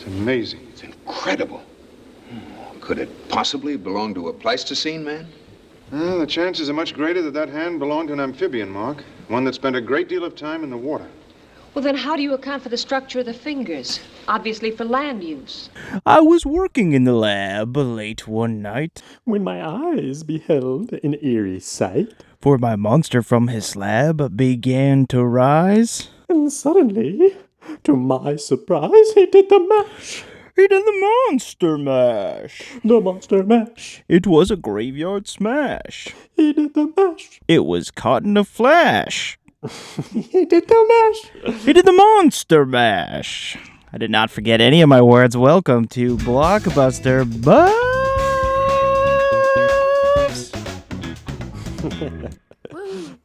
It's amazing. It's incredible. Could it possibly belong to a Pleistocene man? Well, the chances are much greater that hand belonged to an amphibian, Mark. One that spent a great deal of time in the water. Well, then how do you account for the structure of the fingers? Obviously for land use. I was working in the lab late one night, when my eyes beheld an eerie sight, for my monster from his slab began to rise. and suddenly, to my surprise, he did the mash. He did the monster mash. The monster mash. It was a graveyard smash. He did the mash. It was caught in a flash. He did the mash. He did the monster mash. I did not forget any of my words. Welcome to Blockbuster Buffs.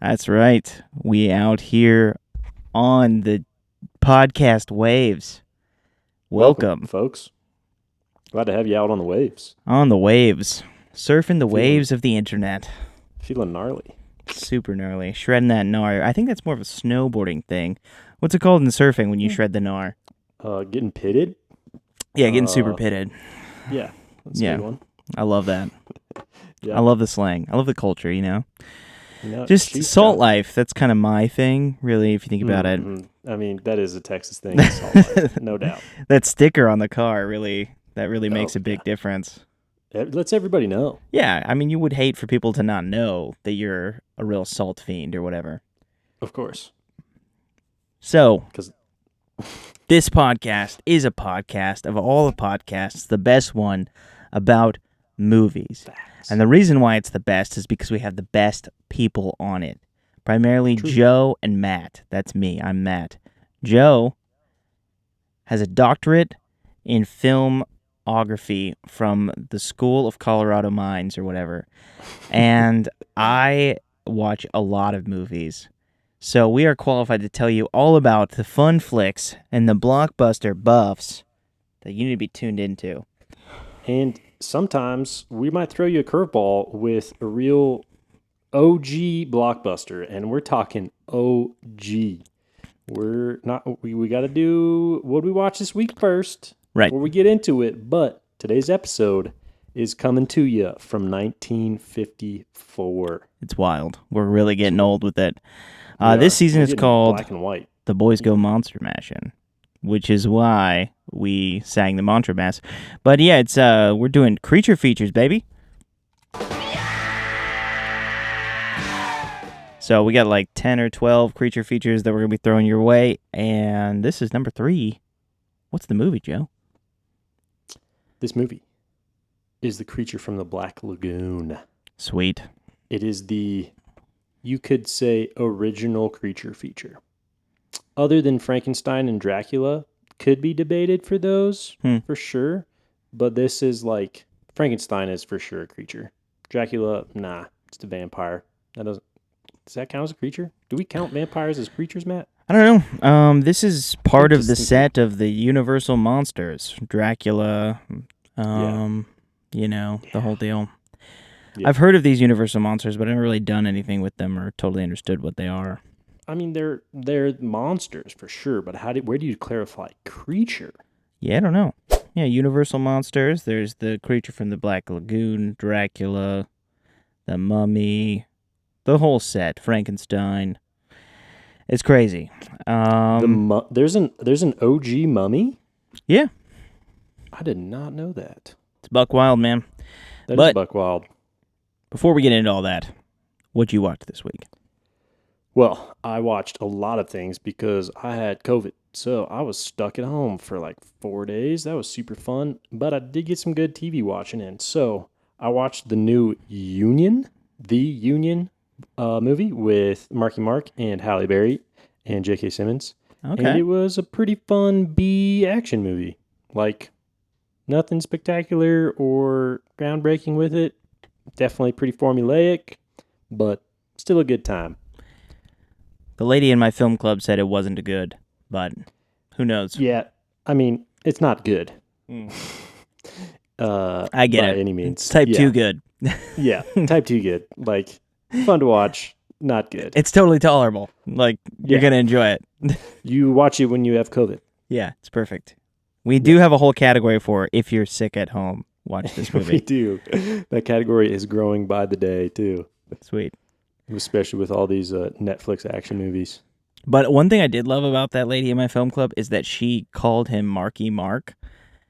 That's right. We out here on the podcast waves. Welcome, folks. Glad to have you out on the waves. On the waves. Surfing the waves of the internet. Feeling gnarly. Super gnarly. Shredding that gnar. I think that's more of a snowboarding thing. What's it called in surfing when you shred the gnar? Getting pitted? Yeah, getting super pitted. Yeah, that's a good one. I love that. Yeah. I love the slang. I love the culture, you know? No, just salt life. That's kind of my thing, really, if you think about it. I mean, that is a Texas thing, salt life, no doubt. That sticker on the car, really makes a big difference. It lets everybody know. Yeah, I mean, you would hate for people to not know that you're a real salt fiend or whatever. Of course. So, this podcast is a podcast of all the podcasts, the best one about movies. Facts. And the reason why it's the best is because we have the best people on it. Primarily Joe and Matt. That's me. I'm Matt. Joe has a doctorate in filmography from the School of Colorado Mines or whatever. And I watch a lot of movies. So we are qualified to tell you all about the fun flicks and the blockbuster buffs that you need to be tuned into. And sometimes we might throw you a curveball with a real OG blockbuster, and we're talking OG. We're not. We got to do what we watch this week first, right? Before we get into it. But today's episode is coming to you from 1954. It's wild. We're really getting old with it. This season is called Black and White. The Boys Go Monster Mashin', which is why we sang the Mantra Mass. But yeah, it's we're doing creature features, baby. So we got like 10 or 12 creature features that we're going to be throwing your way, and this is number 3. What's the movie, Joe? This movie is The Creature from the Black Lagoon. Sweet. It is the, you could say, original creature feature. Other than Frankenstein and Dracula, could be debated for those, for sure. But this is like, Frankenstein is for sure a creature. Dracula, nah, it's the vampire. Does that count as a creature? Do we count vampires as creatures, Matt? I don't know. This is part of the set of the Universal Monsters. Dracula, you know, the whole deal. Yeah. I've heard of these Universal Monsters, but I haven't really done anything with them or totally understood what they are. I mean, they're monsters for sure, but where do you clarify creature? Yeah, I don't know. Yeah, Universal Monsters. There's the Creature from the Black Lagoon, Dracula, the Mummy, the whole set, Frankenstein. It's crazy. There's an OG Mummy? Yeah. I did not know that. It's buck wild, man. That is buck wild. Before we get into all that, what'd you watch this week? Well, I watched a lot of things because I had COVID. So I was stuck at home for like 4 days. That was super fun. But I did get some good TV watching in. So I watched the new Union movie with Marky Mark and Halle Berry and J.K. Simmons. Okay. And it was a pretty fun B action movie. Like, nothing spectacular or groundbreaking with it. Definitely pretty formulaic, but still a good time. The lady in my film club said it wasn't good, but who knows? Yeah, I mean, it's not good. I get by it. Any means. It's type 2 good. Yeah, type 2 good. Like, fun to watch, not good. It's totally tolerable. Like, you're going to enjoy it. You watch it when you have COVID. Yeah, it's perfect. We do have a whole category for if you're sick at home, watch this We movie. do. That category is growing by the day, too. Sweet. Especially with all these Netflix action movies. But one thing I did love about that lady in my film club is that she called him Marky Mark,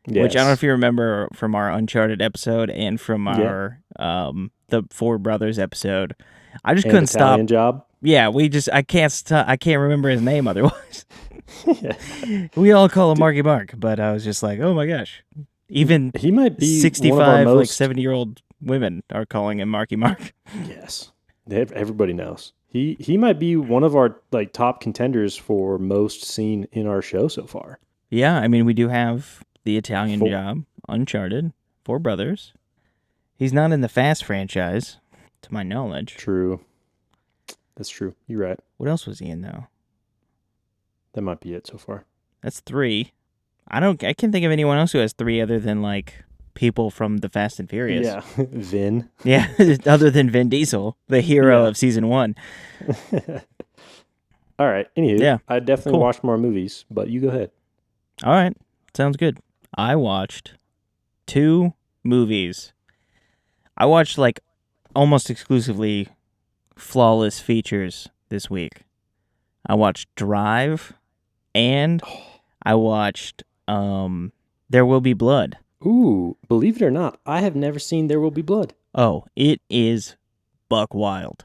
which I don't know if you remember from our Uncharted episode and from our the Four Brothers episode. I just couldn't Italian stop. Job. Yeah, I can't remember his name otherwise. We all call him Marky Mark, but I was just like, oh my gosh. Even He might be 65, one of our like 70-year-old women are calling him Marky Mark. Yes, everybody knows. He might be one of our like top contenders for most seen in our show so far. Yeah, I mean, we do have the Italian Job, Uncharted, Four Brothers. He's not in the Fast franchise, to my knowledge. True. That's true. You're right. What else was he in, though? That might be it so far. That's 3. I can't think of anyone else who has 3 other than, like, people from the Fast and Furious. Yeah. Vin. Yeah, other than Vin Diesel, the hero of season 1. All right. Anywho, Yeah. I definitely watched more movies, but you go ahead. All right. Sounds good. I watched 2 movies. I watched, like, almost exclusively flawless features this week. I watched Drive, and I watched There Will Be Blood. Ooh, believe it or not, I have never seen There Will Be Blood. Oh, it is buck wild.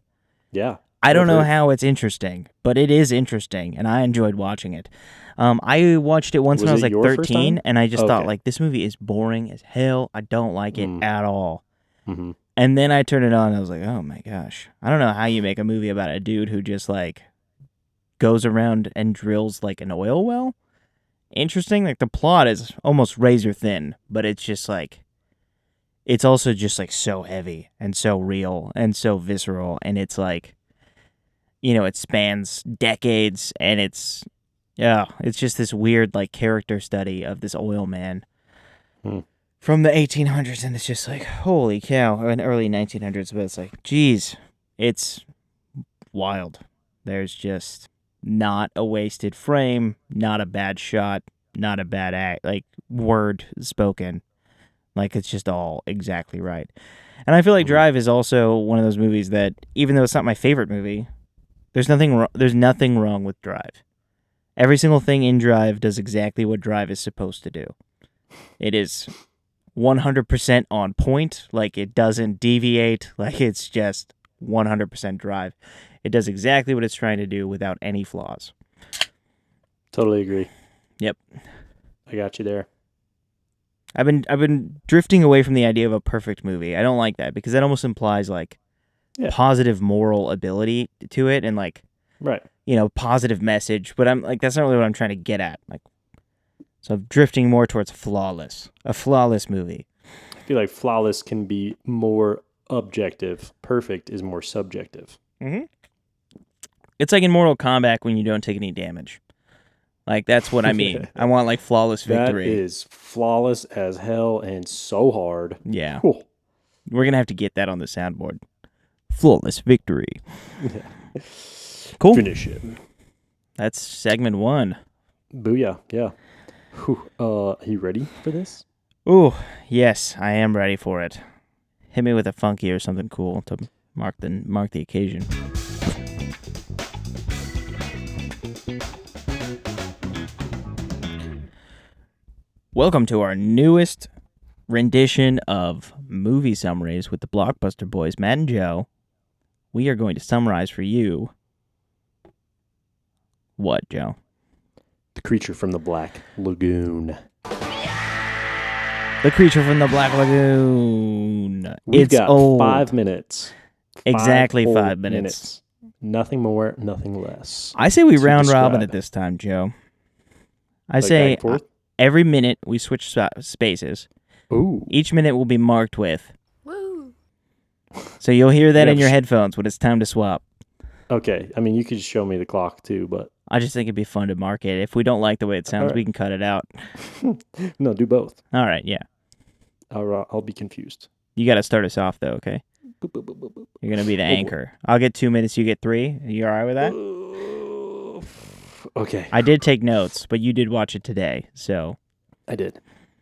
Yeah. I don't know how it's interesting, but it is interesting, and I enjoyed watching it. I watched it once when I was like your first 13, time? and I just thought, Okay. like, this movie is boring as hell. I don't like it at all. Mm-hmm. And then I turned it on, and I was like, oh my gosh. I don't know how you make a movie about a dude who just, like, goes around and drills, like, an oil well. Interesting. Like, the plot is almost razor thin, but it's just, like, it's also just, like, so heavy and so real and so visceral, and it's, like, you know, it spans decades, and it's just this weird, like, character study of this oil man from the 1800s, and it's just like, holy cow, or in early 1900s, but it's like, geez, it's wild. There's just not a wasted frame, not a bad shot, not a bad act, like, word spoken. Like, it's just all exactly right. And I feel like Drive is also one of those movies that, even though it's not my favorite movie, there's nothing wrong with Drive. Every single thing in Drive does exactly what Drive is supposed to do. It is 100% on point. Like, it doesn't deviate. Like, it's just 100% Drive. It does exactly what it's trying to do without any flaws. Totally agree. Yep. I got you there. I've been drifting away from the idea of a perfect movie. I don't like that because that almost implies, like, positive moral ability to it and, like, right, you know, positive message. But I'm like, that's not really what I'm trying to get at. Like, so I'm drifting more towards a flawless movie. I feel like flawless can be more objective. Perfect is more subjective. Mm-hmm. It's like in Mortal Kombat when you don't take any damage. Like, that's what I mean. I want, like, flawless victory. That is flawless as hell and so hard. Yeah. Cool. We're going to have to get that on the soundboard. Flawless victory. Cool. Finish it. That's segment 1. Booyah. Yeah. Whew. You ready for this? Ooh, yes, I am ready for it. Hit me with a funky or something cool to mark the occasion. Welcome to our newest rendition of movie summaries with the Blockbuster Boys, Matt and Joe. We are going to summarize for you. What, Joe? The Creature from the Black Lagoon. The Creature from the Black Lagoon. We've It's got old. 5 minutes. Exactly 5 whole minutes. Nothing more, nothing less. I say we To round robin describe. it this time, Joe. I Like say back and forth? every minute we switch spaces. Ooh. Each minute will be marked with. Woo! So you'll hear that Yeah, in your headphones when it's time to swap. Okay. I mean, you could just show me the clock too, but I just think it'd be fun to mark it. If we don't like the way it sounds, Alright. we can cut it out. no, do both. All right, yeah. I'll be confused. You got to start us off, though, okay? Boop, boop, boop, boop, boop. You're going to be the boy. anchor. I'll get 2 minutes, you get 3. Are you all right with that? Okay. I did take notes, but you did watch it today, so I did.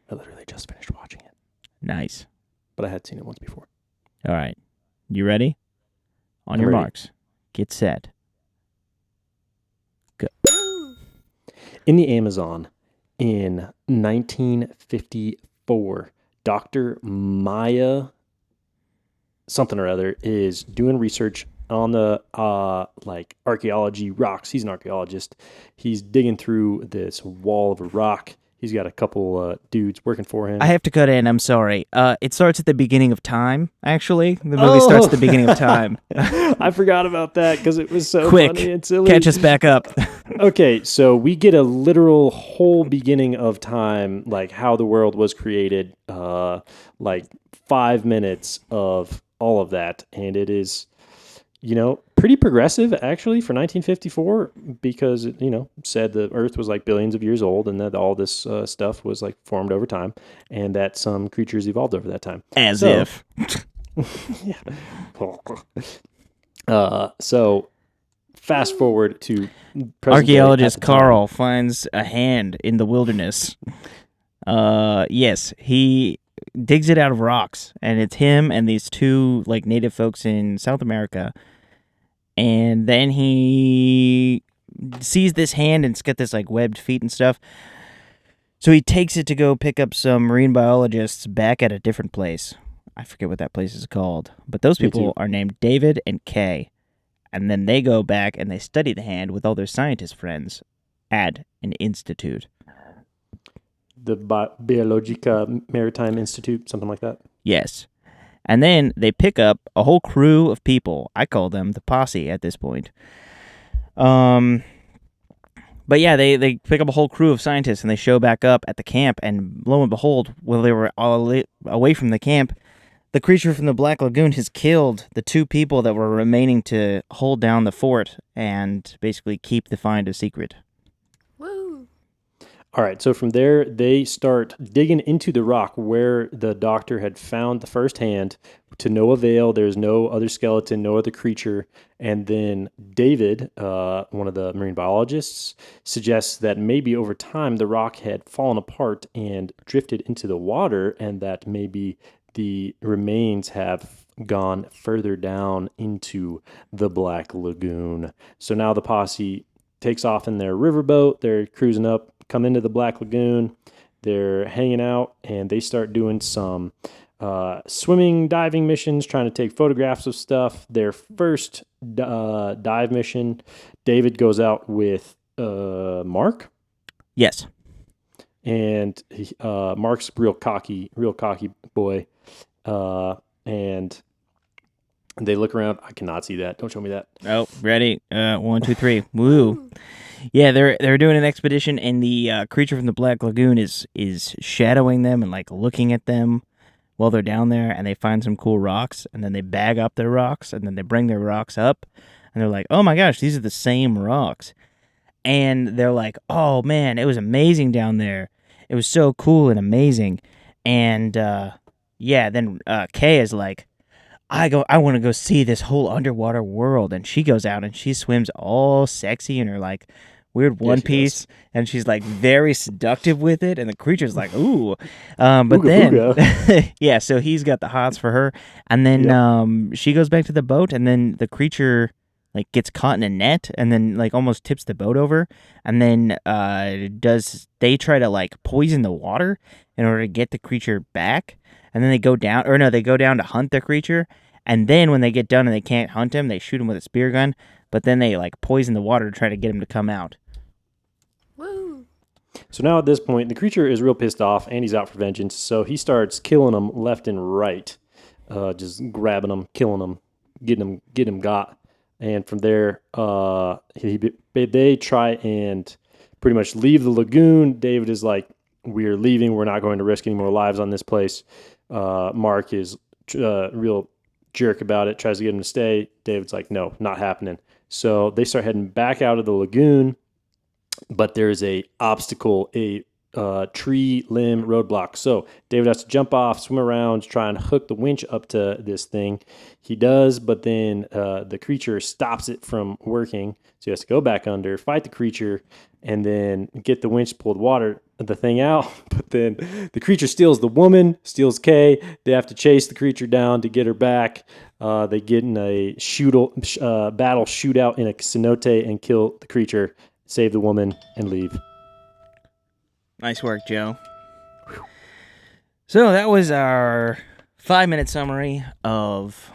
I literally just finished watching it, Nice. but I had seen it once before. All right. You ready? On I'm your ready. marks. Get set. Go. In the Amazon in 1954, Dr. Maya something or other is doing research on the like archaeology rocks. He's an archaeologist. He's digging through this wall of a rock. He's got a couple dudes working for him. I have to cut in. I'm sorry. It starts at the beginning of time, actually. The movie starts at the beginning of time. I forgot about that because it was so Quick, funny and silly. catch us back up. Okay, so we get a literal whole beginning of time, like how the world was created, like 5 minutes of all of that. And it is, pretty progressive actually for 1954 because, said the earth was like billions of years old and that all this stuff was like formed over time and that some creatures evolved over that time. As if. So fast forward to present day Archaeologist at the time. Carl finds a hand in the wilderness. Yes, he digs it out of rocks, and it's him and these two like native folks in South America. And then he sees this hand and it's got this like webbed feet and stuff. So he takes it to go pick up some marine biologists back at a different place. I forget what that place is called, but those Me people too. are named David and Kay. And then they go back and they study the hand with all their scientist friends at an institute. The Biologica Maritime Institute, something like that. Yes. And then they pick up a whole crew of people. I call them the posse at this point. But yeah, they pick up a whole crew of scientists and they show back up at the camp. And lo and behold, while they were all away from the camp, the creature from the Black Lagoon has killed the two people that were remaining to hold down the fort and basically keep the find a secret. Woo! All right, so from there, they start digging into the rock where the doctor had found the first hand to no avail. There's no other skeleton, no other creature. And then David, one of the marine biologists, suggests that maybe over time the rock had fallen apart and drifted into the water, and that maybe the remains have gone further down into the Black Lagoon. So now the posse takes off in their riverboat. They're cruising up, come into the Black Lagoon. They're hanging out, and they start doing some swimming, diving missions, trying to take photographs of stuff. Their first dive mission, David goes out with Mark. Yes. And Mark's real cocky boy. And they look around. I cannot see that. Don't show me that. Oh, ready? 1, 2, 3. Woo! Yeah, they're doing an expedition, and the creature from the Black Lagoon is shadowing them and like looking at them while they're down there. And they find some cool rocks, and then they bag up their rocks, and then they bring their rocks up, and they're like, "Oh my gosh, these are the same rocks!" And they're like, "Oh man, it was amazing down there. It was so cool and amazing." And yeah, then Kay is like, I want to go see this whole underwater world. And she goes out and she swims all sexy in her like weird one piece, and she's like very seductive with it. And the creature's like, ooh. But Booga then, booga. yeah, so he's got the hots for her. And then she goes back to the boat, and then the creature like gets caught in a net and then like almost tips the boat over. And then they try to like poison the water in order to get the creature back. And then they go down to hunt the creature. And then when they get done and they can't hunt him, they shoot him with a spear gun. But then they like poison the water to try to get him to come out. Woo! So now at this point, the creature is real pissed off and he's out for vengeance. So he starts killing them left and right, just grabbing them, killing them, getting them got. And from there, they try and pretty much leave the lagoon. David is like, "We're leaving. We're not going to risk any more lives on this place." Mark is real jerk about it, tries to get him to stay. David's like, "No, not happening." So they start heading back out of the lagoon, but there's a obstacle, a tree limb roadblock. So David has to jump off, swim around, try and hook the winch up to this thing. He does, but then the creature stops it from working. So he has to go back under, fight the creature, and then get the winch to pull the thing out. But then the creature steals the woman, steals Kay. They have to chase the creature down to get her back. They get in a battle shootout in a cenote and kill the creature, save the woman, and leave. Nice work, Joe. So that was our 5-minute summary of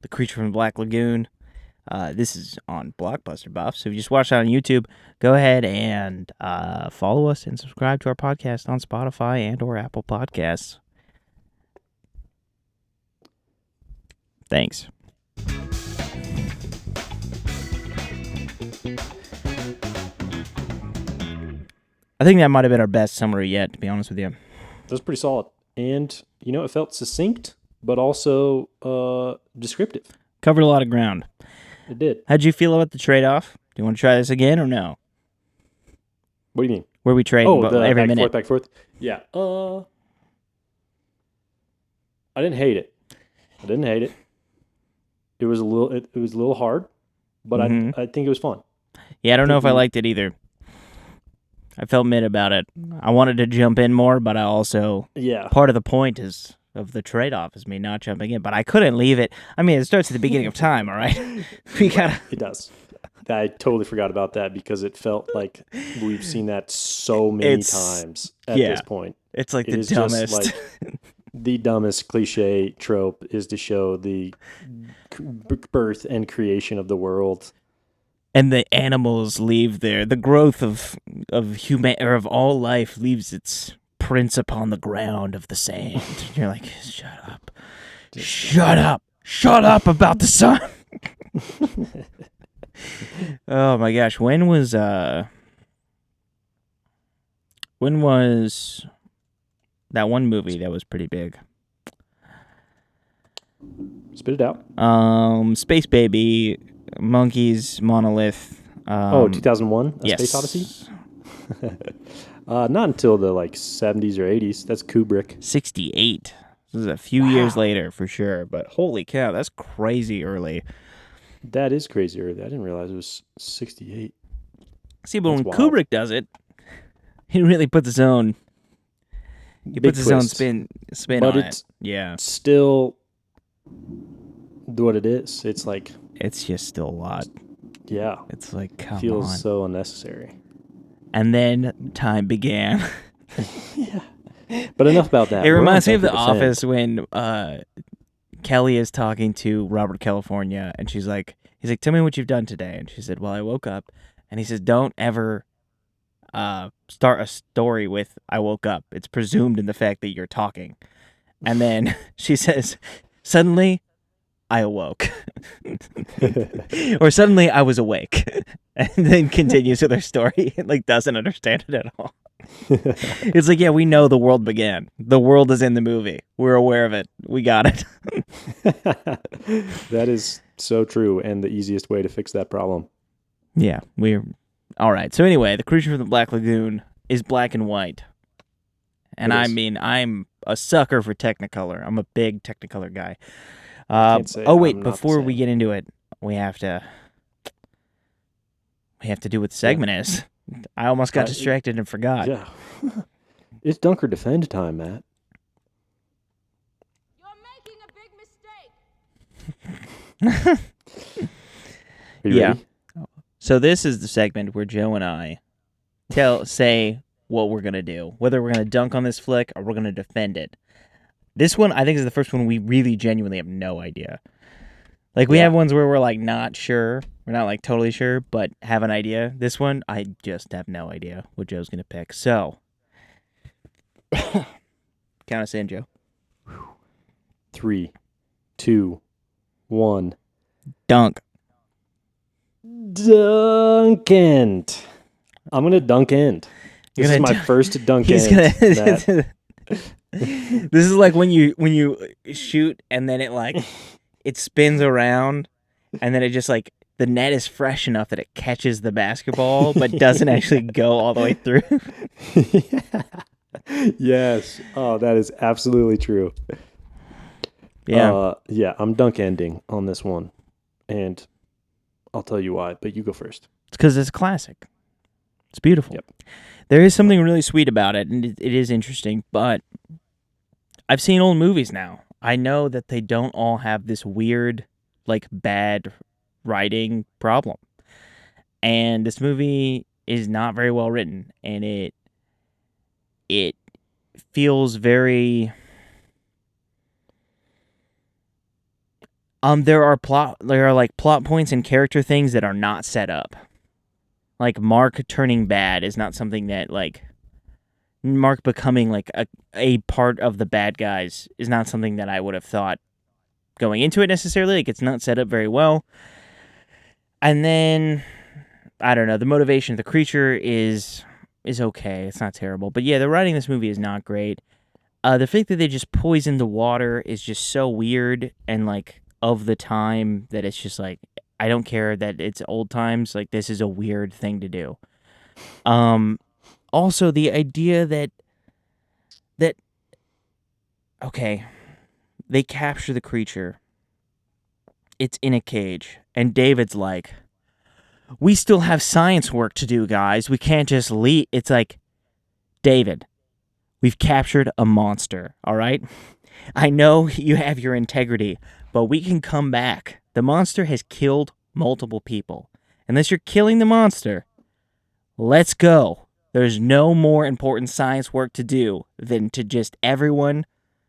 The Creature from the Black Lagoon. This is on Blockbuster Buff, so if you just watched it on YouTube, go ahead and follow us and subscribe to our podcast on Spotify and or Apple Podcasts. Thanks. I think that might have been our best summary yet, to be honest with you. That was pretty solid. And, it felt succinct, but also descriptive. Covered a lot of ground. It did. How'd you feel about the trade-off? Do you want to try this again or no? What do you mean? Where we trade every minute. Back forth. Yeah. I didn't hate it. It was a little hard, but I think it was fun. Yeah, I don't know if I liked it either. I felt mid about it. I wanted to jump in more, but I also part of the point of the trade-off is me not jumping in, but I couldn't leave it. I mean, it starts at the beginning of time, all right? It does. I totally forgot about that because it felt like we've seen that so many times at this point. It's like the dumbest. Just like the dumbest cliche trope is to show the birth and creation of the world. And the animals leave there. The growth of all life leaves its prints upon the ground of the sand. You're like, shut up about the sun. Oh my gosh, when was that one movie that was pretty big? Spit it out. Space Baby, Monkeys, Monolith. 2001, yes. Space Odyssey? Not until the 70s or 80s. That's Kubrick. 68. This is a few years later for sure, but holy cow, that's crazy early. That is crazy early. I didn't realize it was 68. See, but when Kubrick does it, he really puts his own own spin but on it's it. Yeah. Still what it is. It's like it's just still a lot. Yeah. It's like, come feels on. so unnecessary. And then time began. Yeah. But enough about that. It reminds me of The Office when Kelly is talking to Robert California, and he's like, tell me what you've done today. And she said, well, I woke up. And he says, don't ever start a story with I woke up. It's presumed in the fact that you're talking. And then she says, suddenly I awoke. Or suddenly I was awake. And then continues with her story. It doesn't understand it at all. It's like, yeah, we know the world began. The world is in the movie. We're aware of it. We got it. That is so true, and the easiest way to fix that problem. Yeah, we're... All right, so anyway, The Creature from the Black Lagoon is black and white. And I mean, I'm a sucker for Technicolor. I'm a big Technicolor guy. Before we get into it, we have to do what the segment is. I almost got distracted and forgot. Yeah. It's dunk or defend time, Matt. You're making a big mistake. Are you ready? So this is the segment where Joe and I say what we're going to do. Whether we're going to dunk on this flick or we're going to defend it. This one, I think, is the first one we really genuinely have no idea. We have ones where we're not sure. We're not totally sure, but have an idea. This one, I just have no idea what Joe's going to pick. So, count us in, Joe. 3, 2, 1. Dunk. Dunk end. I'm going to dunk end. This is my first dunk end. This is like when you shoot and then it spins around and then it just the net is fresh enough that it catches the basketball but doesn't actually go all the way through. Yes. Oh, that is absolutely true. Yeah. I'm dunk ending on this one. And I'll tell you why, but you go first. It's because it's classic. It's beautiful. Yep. There is something really sweet about it, and it is interesting, but I've seen old movies now. I know that they don't all have this weird, like, bad writing problem. And this movie is not very well written, and it feels very... there are like plot points and character things that are not set up. Like Mark turning bad is not something that, like, Mark becoming like a part of the bad guys is not something that I would have thought going into it necessarily. Like, it's not set up very well. And then I don't know, the motivation of the creature is okay. It's not terrible. But yeah, the writing in this movie is not great. The fact that they just poisoned the water is just so weird and, like, of the time that it's just like, I don't care that it's old times. Like, this is a weird thing to do. Also, the idea that okay, they capture the creature. It's in a cage, and David's like, we still have science work to do, guys. We can't just leave. It's like, David, we've captured a monster, all right? I know you have your integrity, but we can come back. The monster has killed multiple people. Unless you're killing the monster, let's go. There's no more important science work to do than to just everyone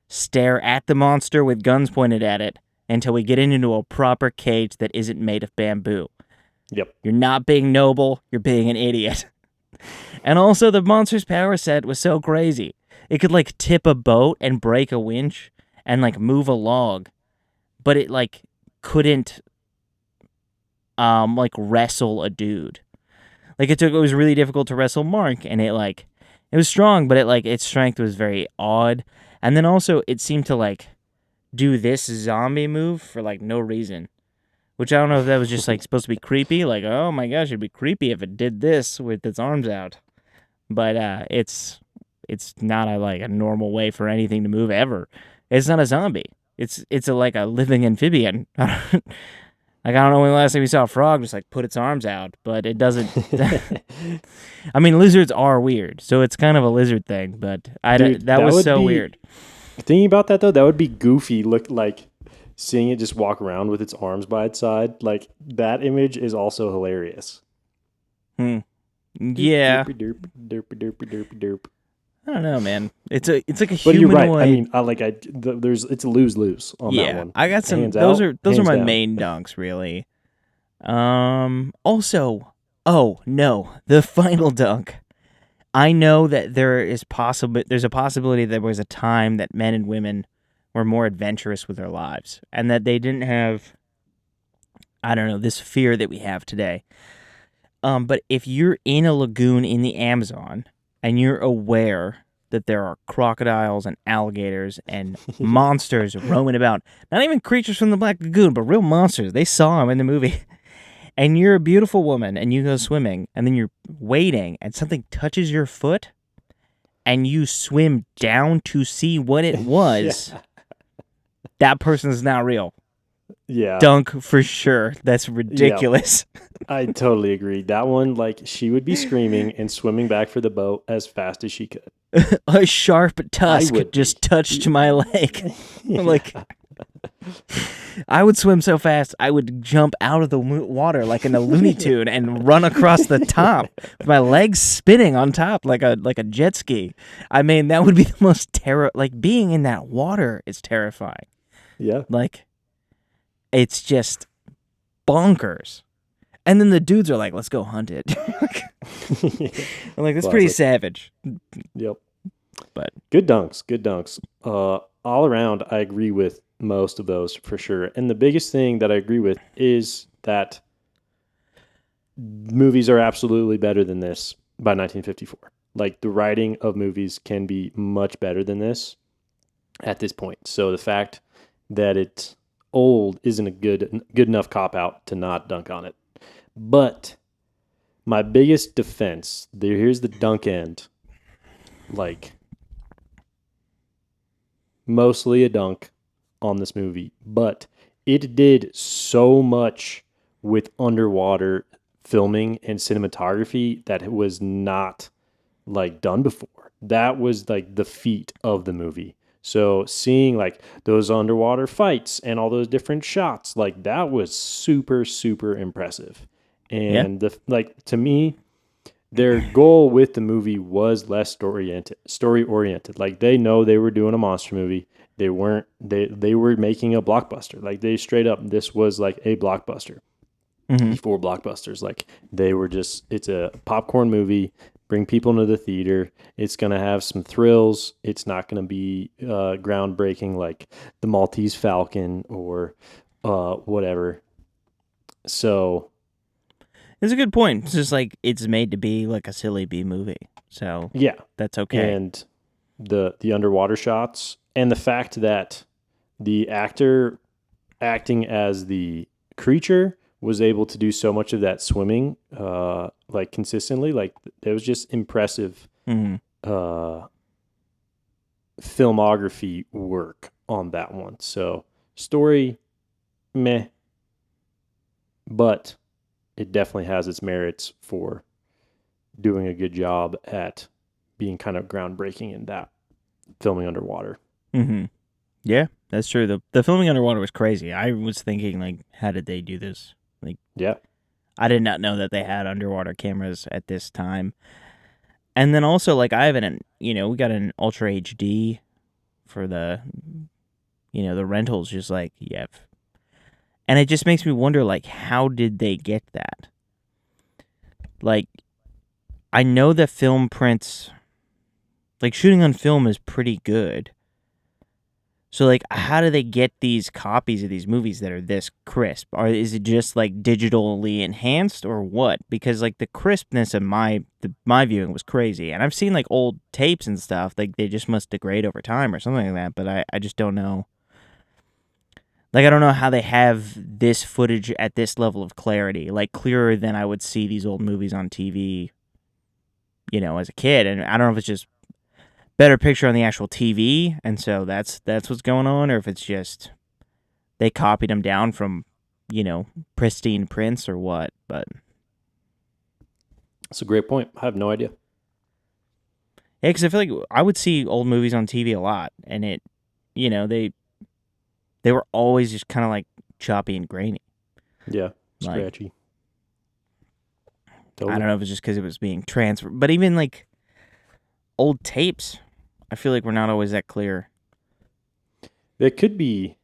stare at the monster with guns pointed at it until we get into a proper cage that isn't made of bamboo. Yep. You're not being noble, you're being an idiot. And also, the monster's power set was so crazy. It could, like, tip a boat and break a winch and, like, move a log, but it, like, couldn't, like, wrestle a dude. Like, it was really difficult to wrestle Mark, and it was strong, but its strength was very odd. And then also, it seemed to, like, do this zombie move for, like, no reason. Which I don't know if that was just, like, supposed to be creepy. Like, oh my gosh, it'd be creepy if it did this with its arms out. But it's not a normal way for anything to move ever. It's not a zombie. It's a living amphibian. Like, I don't know when the last time we saw a frog just, like, put its arms out, but it doesn't... I mean, lizards are weird, so it's kind of a lizard thing, but that was so weird. Thinking about that, though, that would be goofy, look like seeing it just walk around with its arms by its side. Like, that image is also hilarious. Yeah. Derpy, derpy, derpy, derpy, derpy, derp. I don't know, man. It's like a But humanoid... you're right. I mean, it's a lose-lose on that one. I got some... Hands those out, are hands my down. main dunks, really. Also... Oh, no. The final dunk. I know that there's a possibility there was a time that men and women were more adventurous with their lives, and that they didn't have, I don't know, this fear that we have today. But if you're in a lagoon in the Amazon, and you're aware that there are crocodiles and alligators and monsters roaming about, not even creatures from the Black Lagoon, but real monsters, they saw them in the movie, and you're a beautiful woman, and you go swimming, and then you're waiting, and something touches your foot, and you swim down to see what it was, that person is not real. Yeah. Dunk for sure. That's ridiculous. Yeah, I totally agree. That one, like, she would be screaming and swimming back for the boat as fast as she could. A sharp tusk would just touched my leg. Like, I would swim so fast, I would jump out of the water like in a Looney Tune and run across the top with my legs spinning on top like a jet ski. I mean, that would be the most like, being in that water is terrifying. Yeah. Like, it's just bonkers. And then the dudes are like, let's go hunt it. I'm like, that's pretty savage. Yep. But good dunks. All around, I agree with most of those for sure. And the biggest thing that I agree with is that movies are absolutely better than this by 1954. Like, the writing of movies can be much better than this at this point. So the fact that it's old isn't a good enough cop-out to not dunk on it. But my biggest defense, here's the dunk end, like, mostly a dunk on this movie, but it did so much with underwater filming and cinematography that was not like done before. That was like the feat of the movie. So seeing like those underwater fights and all those different shots, like that was super, super impressive. And to me, their goal with the movie was less story oriented. Like they know they were doing a monster movie. They weren't, they were making a blockbuster. Like they straight up, this was like a blockbuster before blockbusters. Like they were just, it's a popcorn movie. Bring people into the theater. It's going to have some thrills. It's not going to be groundbreaking like the Maltese Falcon or whatever. So it's a good point. It's just like it's made to be like a silly B movie. So yeah, that's okay. And the underwater shots and the fact that the actor acting as the creature was able to do so much of that swimming, like consistently, like it was just impressive filmography work on that one. So story, meh, but it definitely has its merits for doing a good job at being kind of groundbreaking in that filming underwater. Mm-hmm. Yeah, that's true. The filming underwater was crazy. I was thinking, like, how did they do this? Like, yeah, I did not know that they had underwater cameras at this time. And then also, like, I have we got an Ultra HD for the rentals, just like, yeah. And it just makes me wonder, like, how did they get that? Like, I know that film prints, like, shooting on film is pretty good. So, like, how do they get these copies of these movies that are this crisp? Or is it just, like, digitally enhanced or what? Because, like, the crispness of my viewing was crazy. And I've seen, like, old tapes and stuff. Like, they just must degrade over time or something like that. But I just don't know. Like, I don't know how they have this footage at this level of clarity. Like, clearer than I would see these old movies on TV, as a kid. And I don't know if it's just better picture on the actual TV, and so that's what's going on, or if it's just they copied them down from, pristine prints or what. But that's a great point. I have no idea. Yeah, because I feel like I would see old movies on TV a lot, and it, they were always just kind of like choppy and grainy. Yeah, like, scratchy. Totally. I don't know if it's just because it was being transferred, but even like old tapes, I feel like we're not always that clear. It could be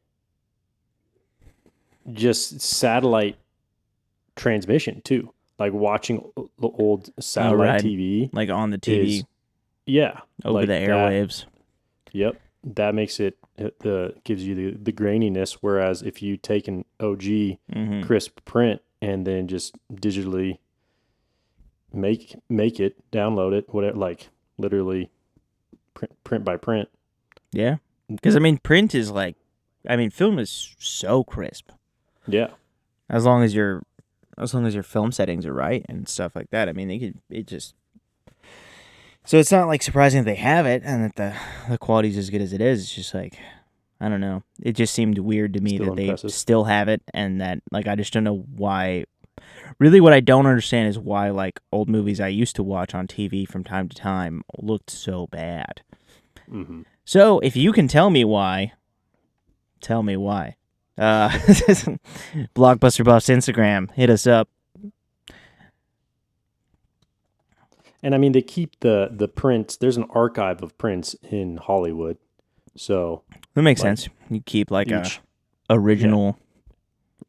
just satellite transmission too, like watching the old satellite TV, like on the TV. Over the airwaves. Yep, that makes it gives you the graininess. Whereas if you take an OG crisp print and then just digitally make it, download it, whatever, like literally print by print. Yeah, because print is like, film is so crisp. Yeah, as long as your film settings are right and stuff like that. So it's not like surprising that they have it and that the quality's as good as it is. It's just like, I don't know. It just seemed weird to me that impressive. They still have it, and that, like, I just don't know why. Really, what I don't understand is why, like, old movies I used to watch on TV from time to time looked so bad. Mm-hmm. So if you can tell me why, tell me why. Blockbuster Buff's Instagram, hit us up. And they keep the prints. There's an archive of prints in Hollywood, so that makes sense. You keep like a original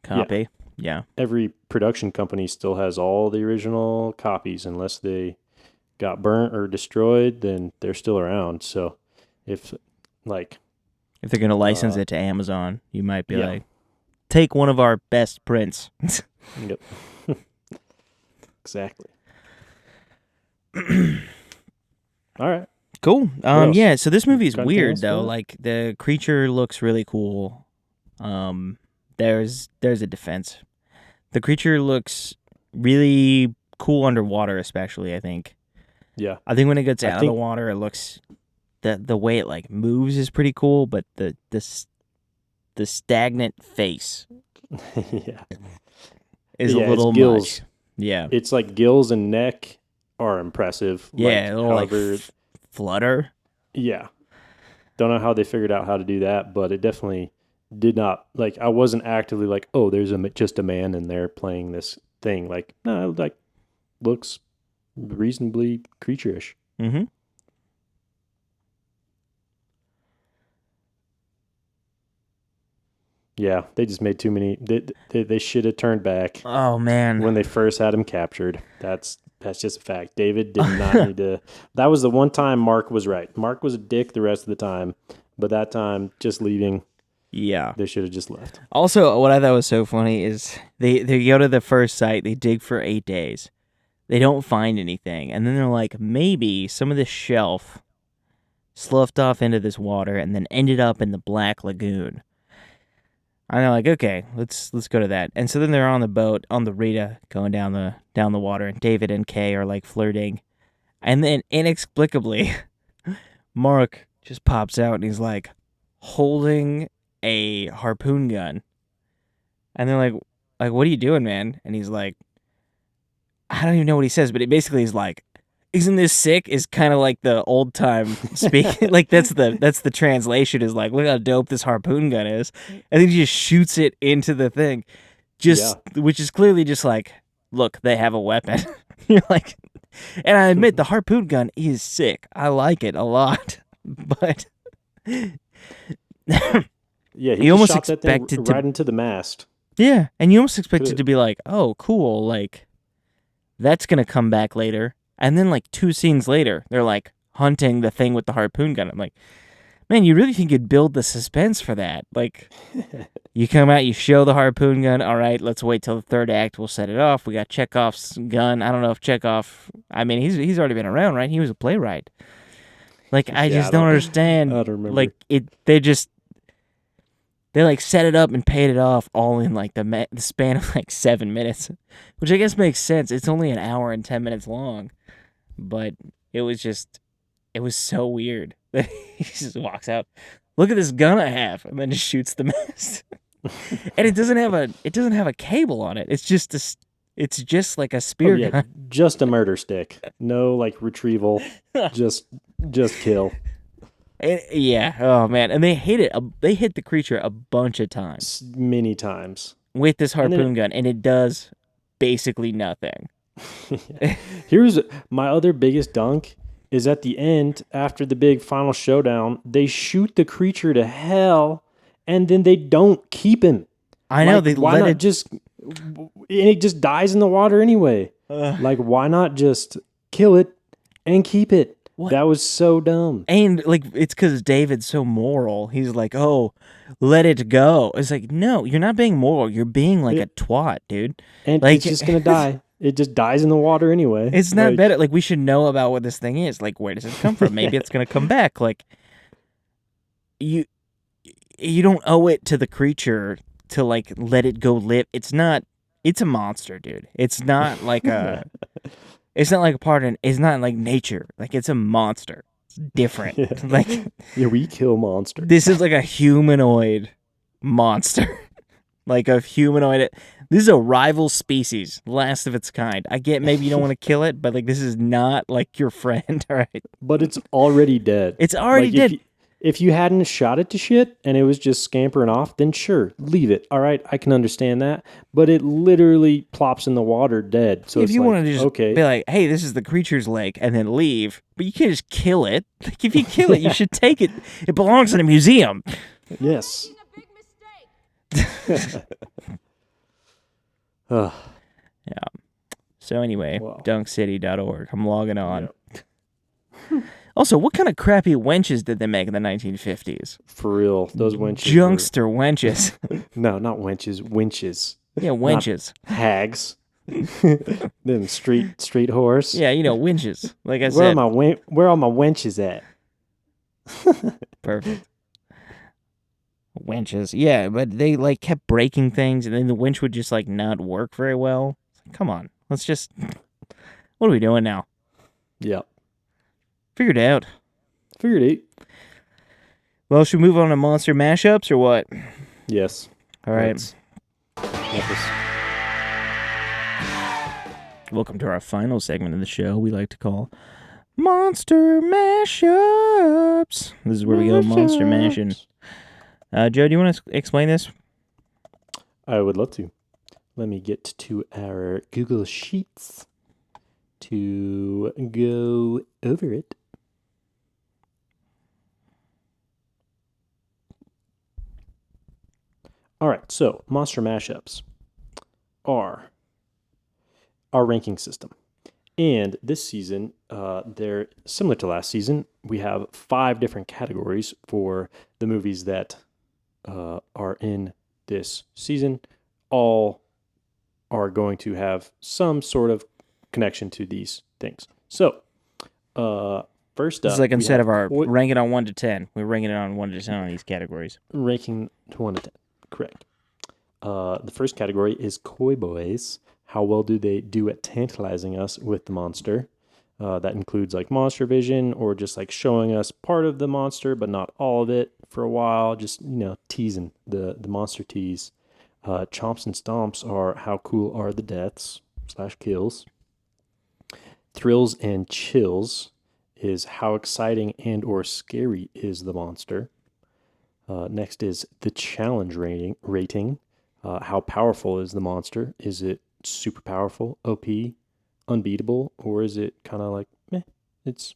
copy. Yeah. Every production company still has all the original copies, unless they got burnt or destroyed. Then they're still around. So if they're gonna license it to Amazon, you might be like, take one of our best prints. Yep. Exactly. All right. Cool. Yeah, so this movie is weird though. What? Like, the creature looks really cool. There's a defense. The creature looks really cool underwater, especially, I think. Yeah. I think when it gets out of the water, it looks the way it like moves is pretty cool, but the stagnant face yeah. is a little much. Yeah. Its like gills and neck are impressive. Yeah, it'll however, like flutter. yeah. Don't know how they figured out how to do that, but it definitely did not like. I wasn't actively like, oh, there's just a man in there playing this thing. Like, no, it like looks reasonably creature-ish. Mm-hmm. Yeah, they just made too many. They should have turned back Oh man. when they first had him captured. That's just a fact. David did not need to. That was the one time Mark was right. Mark was a dick the rest of the time, but that time, just leaving, Yeah. they should have just left. Also, what I thought was so funny is they go to the first site, they dig for 8 days. They don't find anything. And then they're like, maybe some of this shelf sloughed off into this water and then ended up in the Black Lagoon. And they're like, okay, let's go to that. And so then they're on the boat, on the Rita, going down the water, and David and Kay are like flirting. And then inexplicably, Mark just pops out and he's like holding a harpoon gun. And they're like, what are you doing, man? And he's like, I don't even know what he says, but it basically is like, isn't this sick? Is kind of like the old time speak. Like that's the translation is like, look how dope this harpoon gun is. And then he just shoots it into the thing. Which is clearly just like, look, they have a weapon. You're like, and I admit the harpoon gun is sick. I like it a lot. But yeah, you almost shot that thing expected to right into the mast. Yeah, and you almost expect Could've- it to be like, oh, cool, like, that's going to come back later. And then, like, 2 scenes later, they're, like, hunting the thing with the harpoon gun. I'm like, man, you really think you'd build the suspense for that? Like, you come out, you show the harpoon gun, all right, let's wait till the third act, we'll set it off. We got Chekhov's gun. I don't know if Chekhov, I mean, he's already been around, right? He was a playwright. Like, I just don't understand. I don't remember. Like, they like set it up and paid it off all in like the span of like 7 minutes, which I guess makes sense. It's only an hour and 10 minutes long, but it was so weird that he just walks out. Look at this gun I have, and then just shoots the mast. And it doesn't have a cable on it. It's just like a spear gun. Just a murder stick. No like retrieval. just kill. Yeah. Oh man. And they hit it. They hit the creature a bunch of times. Many times. With this harpoon gun, and it does basically nothing. Here's my other biggest dunk is at the end, after the big final showdown, they shoot the creature to hell, and then they don't keep him. I know, like, they why let not it just, and it just dies in the water anyway. Like, why not just kill it and keep it? What? That was so dumb. And like it's because David's so moral. He's like, "Oh, let it go." It's like, no, you're not being moral. You're being like a twat, dude. And like, it's just gonna die. It just dies in the water anyway. It's not like, better. Like we should know about what this thing is. Like, where does it come from? Maybe it's gonna come back. Like you don't owe it to the creature to like let it go live. It's not. It's a monster, dude. It's not like a. It's not like a part of. It's not like nature. Like it's a monster. It's different. Yeah. Like we kill monsters. this is like a humanoid monster. Like a humanoid. This is a rival species, last of its kind. I get maybe you don't want to kill it, but like this is not like your friend, all right? But it's already dead. It's already Like, dead. If you hadn't shot it to shit and it was just scampering off, then sure, leave it. All right, I can understand that. But it literally plops in the water dead. So if it's you like, want to just okay. be like, hey, this is the creature's leg, and then leave, but you can't just kill it. Like if you kill it, you should take it. It belongs in a museum. Yes. Yeah. So anyway, Wow. dunkcity.org. I'm logging on. Also, what kind of crappy wenches did they make in the 1950s? For real, those wenches. Junkster wenches. No, not wenches, winches. Yeah, wenches. Hags. Them street whores. Yeah, you know, winches. Like I Where said. where are my wenches at? Perfect. Winches. Yeah, but they like kept breaking things, and then the winch would just like not work very well. Come on, let's just. What are we doing now? Yeah. Figured it out. Figured it. Well, should we move on to monster mashups or what? Yes. All right. Let's- let us- Welcome to our final segment of the show we like to call Monster Mashups. This is where we go monster mashing. Joe, do you want to explain this? I would love to. Let me get to our Google Sheets to go over it. All right, so monster mashups are our ranking system. And this season, they're similar to last season. We have 5 different categories for the movies that are in this season. All are going to have some sort of connection to these things. So, first up, It's like instead of our ranking on 1 to 10, we're ranking it on 1 to 10 on these categories. Ranking to 1 to 10, correct. The first category is Koi Boys. How well do they do at tantalizing us with the monster? That includes like monster vision or just like showing us part of the monster, but not all of it for a while. Just, teasing the monster tease. Chomps and Stomps are how cool are the deaths / kills. Thrills and Chills is how exciting and or scary is the monster. Next is the challenge rating. How powerful is the monster? Is it super powerful, OP, unbeatable, or is it kind of like, meh, it's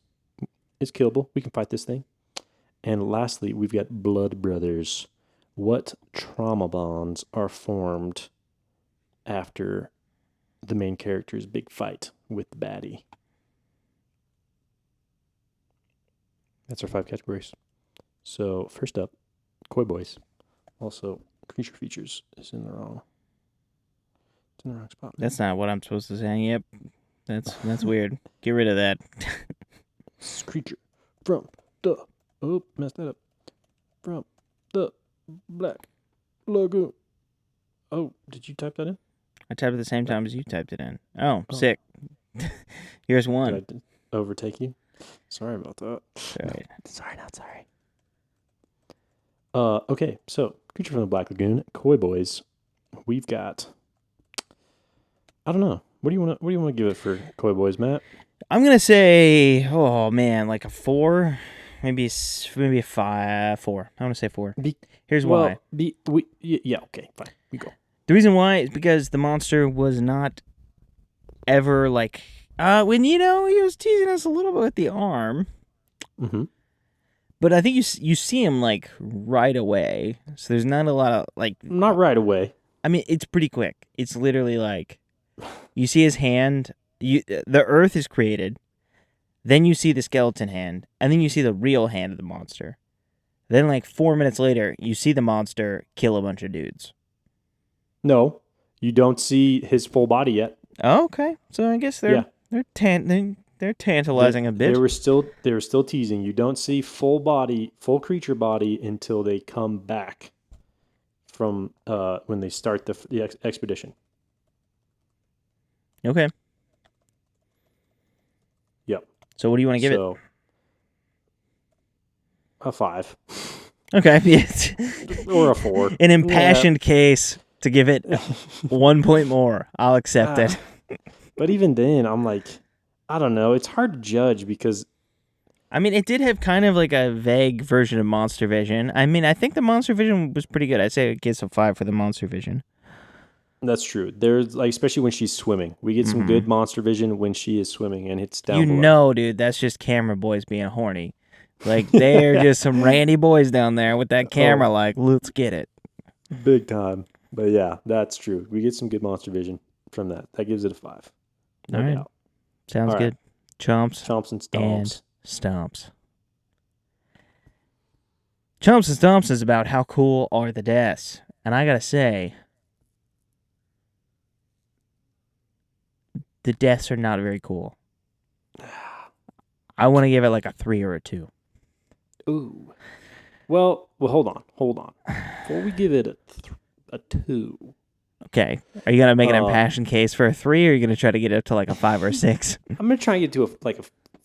killable. We can fight this thing. And lastly, we've got Blood Brothers. What trauma bonds are formed after the main character's big fight with the baddie? That's our 5 categories. So first up, Koi Boys. Also, creature features is in the wrong spot. That's not what I'm supposed to say. Yep. That's weird. Get rid of that. Creature from the... Oh, messed that up. From the Black Lagoon. Oh, did you type that in? I typed at the same time as you typed it in. Oh. Sick. Here's one. Did I overtake you? Sorry about that. Right. Sorry, not sorry. Okay, so Creature from the Black Lagoon, Koi Boys. We've got... I don't know. What do you want to give it for Koi Boys, Matt? I'm gonna say, oh man, like a 4, maybe a 5, 4. I'm gonna say 4. Here's why. Yeah, okay, fine. We go. The reason why is because the monster was not ever like when he was teasing us a little bit with the arm. Mm-hmm. But I think you see him like right away, so there's not a lot of like. Not right away. I mean, it's pretty quick. It's literally like you see his hand. The earth is created, then you see the skeleton hand, and then you see the real hand of the monster. Then, like 4 minutes later, you see the monster kill a bunch of dudes. No, you don't see his full body yet. Oh, okay, so I guess they're tantalizing a bit. They were still teasing. You don't see full creature body until they come back from when they start the expedition. Okay. Yep. So what do you want to give it? A 5. Okay. Or a 4. An impassioned case to give it 1 point more. I'll accept it. But even then, I'm like, I don't know. It's hard to judge because... I mean, it did have kind of like a vague version of Monster Vision. I mean, I think the Monster Vision was pretty good. I'd say it gets a 5 for the Monster Vision. That's true. There's like, especially when she's swimming. We get some good monster vision when she is swimming and it's down below. Dude, that's just camera boys being horny. Like, they're just some randy boys down there with that camera like, let's get it. Big time. But yeah, that's true. We get some good monster vision from that. That gives it a 5. No doubt. Sounds All good. Right. Chomps and Stomps. And Stomps. Chomps and Stomps is about how cool are the deaths. And I gotta say, the deaths are not very cool. I want to give it like a 3 or a 2. Ooh. Well, hold on. Before we give it a 2. Okay. Are you going to make an impassioned case for a 3, or are you going to try to get it up to like a 5 or a 6? I'm going to try and get to a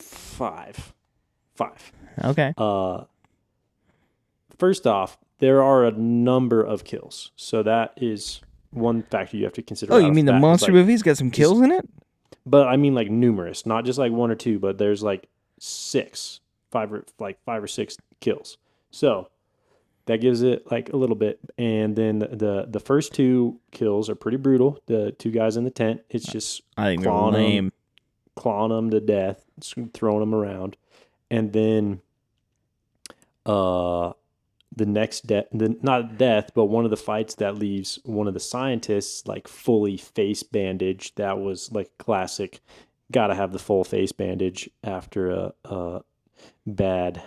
5. 5. Okay. First off, there are a number of kills. So that is one factor you have to consider. Oh, you mean the monster movie's got some kills in it? But I mean like numerous, not just like one or two, but there's like five or six kills. So that gives it like a little bit. And then the first two kills are pretty brutal. The two guys in the tent, it's just I think they're lame. clawing them to death, throwing them around. And then the next death, not death, but one of the fights that leaves one of the scientists like fully face bandaged. That was like classic. Got to have the full face bandage after a bad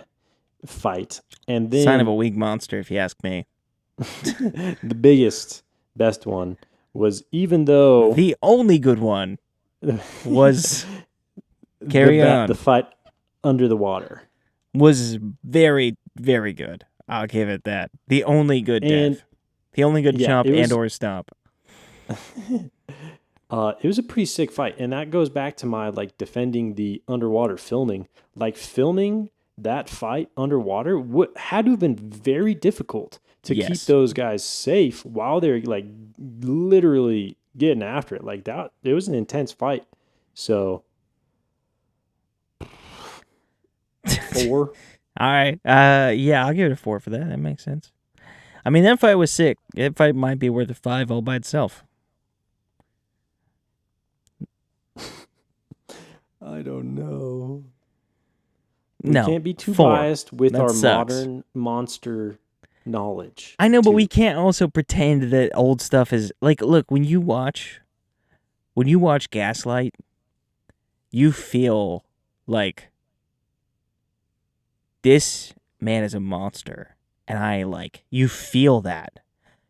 fight. And then Sign of a weak monster, if you ask me. the best one was, even though The only good one was Carry On. The fight under the water was very, very good. I'll give it that. The only good death. The only good chomp and or stomp. It was a pretty sick fight, and that goes back to my like defending the underwater filming. Like filming that fight underwater had to have been very difficult to keep those guys safe while they're like literally getting after it. Like that, it was an intense fight. So 4. All right. Yeah, I'll give it a 4 for that. That makes sense. I mean, that fight was sick. That fight might be worth a 5 all by itself. I don't know. No, We can't be too 4. biased with That our sucks. modern monster knowledge. I know, but too. we can't also pretend that old stuff is like. Look, when you watch Gaslight, you feel like this man is a monster, and you feel that.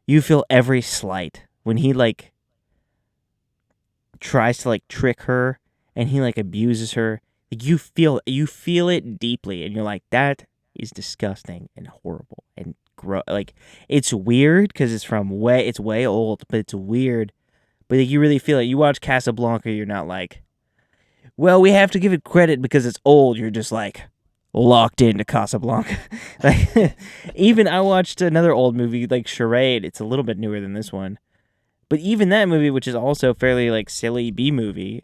You feel every slight when he like tries to like trick her and he like abuses her. Like you feel it deeply, and you're like, that is disgusting and horrible and like it's weird because it's way old, but it's weird. But like, you really feel it. You watch Casablanca, you're not like, well, we have to give it credit because it's old. You're just like locked into Casablanca. Like, even I watched another old movie like Charade. It's a little bit newer than this one, but even that movie, which is also fairly like silly B movie,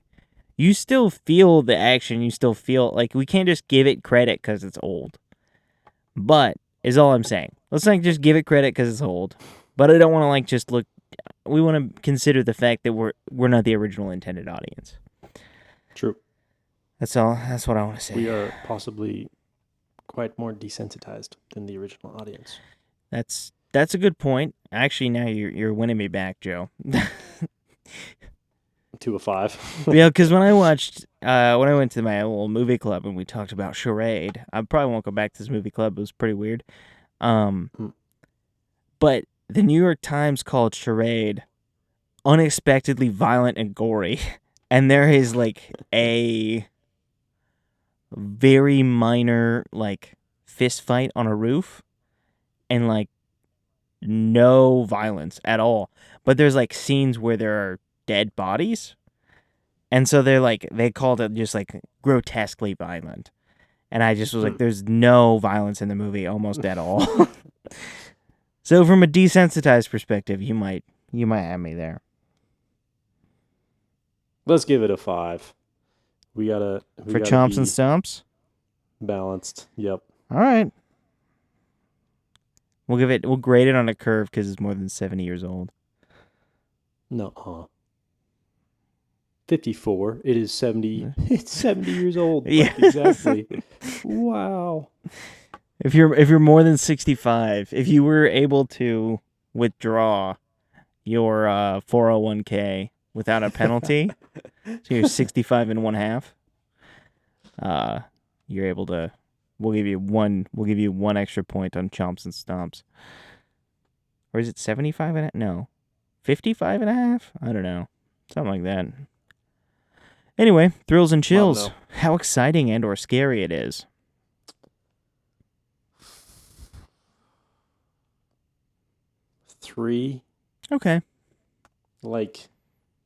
you still feel the action. You still feel like we can't just give it credit because it's old. But is all I'm saying. Let's not just give it credit because it's old. But I don't want to like just look. We want to consider the fact that we're not the original intended audience. True. That's all. That's what I want to say. We are possibly quite more desensitized than the original audience. That's a good point. Actually, now you're winning me back, Joe. To a 5. Yeah, because when I went to my little movie club and we talked about Charade, I probably won't go back to this movie club. It was pretty weird. But the New York Times called Charade unexpectedly violent and gory, and there is like a very minor like fist fight on a roof, and like no violence at all. But there's like scenes where there are dead bodies, and so they called it just like grotesquely violent, and I just was like, there's no violence in the movie almost at all. So from a desensitized perspective, you might have me there. Let's give it a 5. We gotta Chomps and Stomps. Balanced. Yep. All right. We'll grade it on a curve because it's more than 70 years old. No. 54. It is 70. It's 70 years old. Yeah. Like, exactly. Wow. If you're more than 65, if you were able to withdraw your 401k without a penalty, so you're 65 and 1/2, you're able to. We'll give you one extra point on Chomps and Stomps. Or is it 75 and no, 55 and a half? I don't know, something like that. Anyway, thrills and chills. No. How exciting and or scary it is. 3. Okay. Like,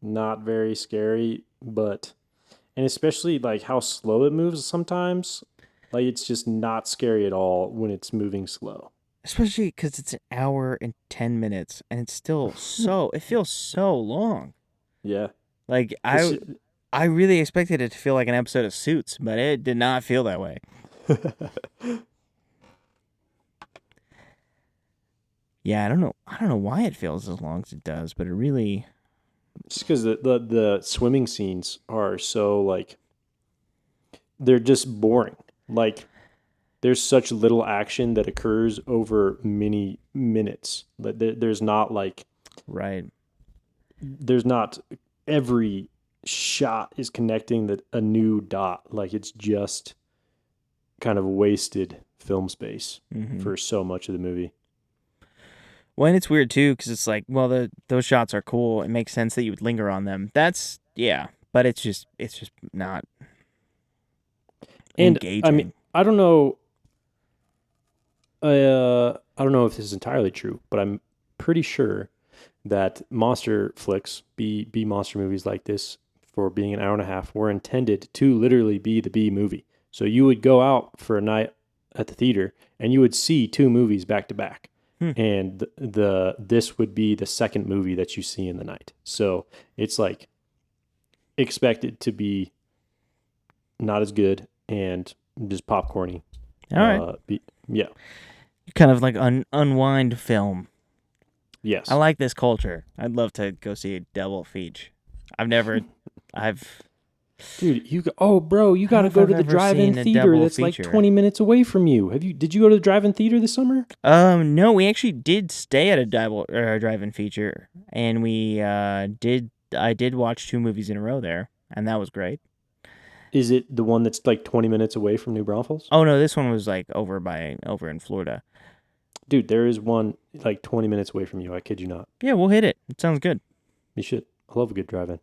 not very scary, but, and especially like how slow it moves sometimes. Like, it's just not scary at all when it's moving slow. Especially because it's an hour and 10 minutes, and it's still it feels so long. Yeah. Like, I really expected it to feel like an episode of Suits, but it did not feel that way. Yeah, I don't know why it feels as long as it does, but it really. Just because the swimming scenes are so like, they're just boring. Like, there's such little action that occurs over many minutes. There's not like, Right. there's not every shot is connecting a new dot. Like, it's just kind of wasted film space for so much of the movie. Well, and it's weird too, because it's like, well, those shots are cool. It makes sense that you would linger on them. Yeah, but it's just not And engaging. I mean, I don't know. I don't know if this is entirely true, but I'm pretty sure that monster flicks, B monster movies like this, for being an hour and a half, were intended to literally be the B movie. So you would go out for a night at the theater, and you would see 2 movies back to back. And this would be the second movie that you see in the night. So it's like expected to be not as good and just popcorny. All right. Yeah. Kind of like unwind film. Yes. I like this culture. I'd love to go see a double feature. Dude, you got to go to the drive-in theater that's like 20 minutes away from you. Did you go to the drive-in theater this summer? No, we actually did stay at a drive-in feature, and I did watch 2 movies in a row there, and that was great. Is it the one that's like 20 minutes away from New Braunfels? Oh no, this one was like over in Florida. Dude, there is one like 20 minutes away from you. I kid you not. Yeah, we'll hit it. It sounds good. You should. I love a good drive-in.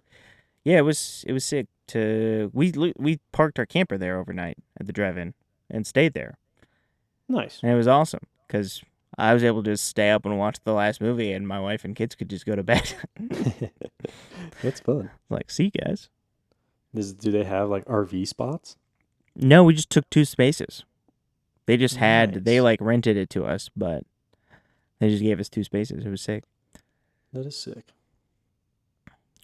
Yeah, it was sick. We parked our camper there overnight at the drive-in and stayed there. Nice. And it was awesome because I was able to just stay up and watch the last movie, and my wife and kids could just go to bed. That's fun. Like, see, guys. Do they have like RV spots? No, we just took 2 spaces. They just Nice. they like rented it to us, but they just gave us 2 spaces. It was sick. That is sick.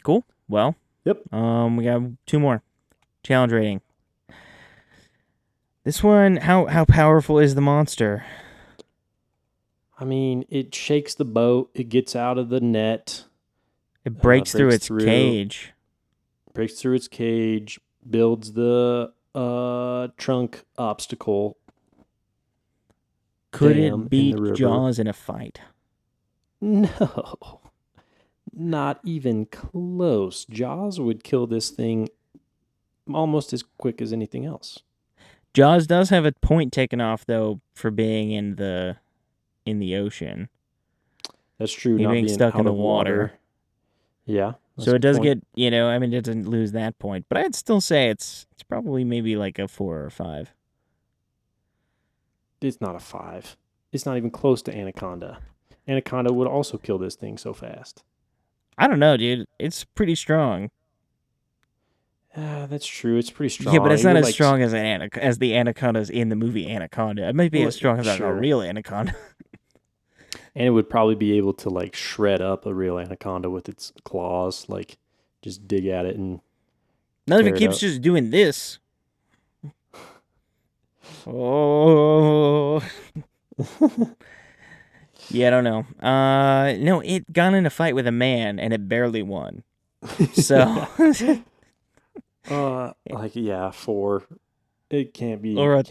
Cool. Well. Yep. We got 2 more. Challenge rating. This one, how powerful is the monster? I mean, it shakes the boat. It gets out of the net. It breaks through its cage. Breaks through its cage. Builds the trunk obstacle. Could dam it in the beat river. Jaws in a fight? No. Not even close. Jaws would kill this thing almost as quick as anything else. Jaws does have a point taken off, though, for being in the ocean. That's true. He Not being being stuck in out the of water. Yeah. So it does get, it doesn't lose that point. But I'd still say it's probably maybe like a 4 or 5. It's not a 5. It's not even close to Anaconda. Anaconda would also kill this thing so fast. I don't know, dude. It's pretty strong. That's true. It's pretty strong. Yeah, but it's not It would, as strong as as the anacondas in the movie Anaconda. It might be as strong as a real anaconda. And it would probably be able to like shred up a real anaconda with its claws, like just dig at it and. None of it tear keeps up. just doing this. Oh. Yeah, I don't know. No, it got in a fight with a man and it barely won. So. 4. It can't be. Or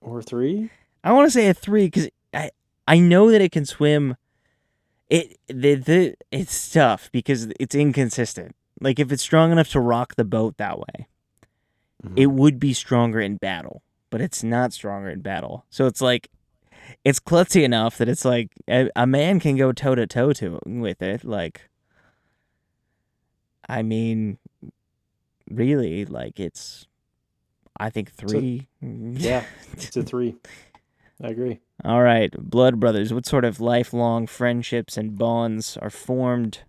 or 3. I want to say a 3 because I know that it can swim. It's tough because it's inconsistent. Like if it's strong enough to rock the boat that way, it would be stronger in battle, but it's not stronger in battle. So it's like it's klutzy enough that it's like a man can go toe to toe with it. Like, I mean, really, like I think 3. Yeah, it's a 3. I agree. All right, Blood Brothers, what sort of lifelong friendships and bonds are formed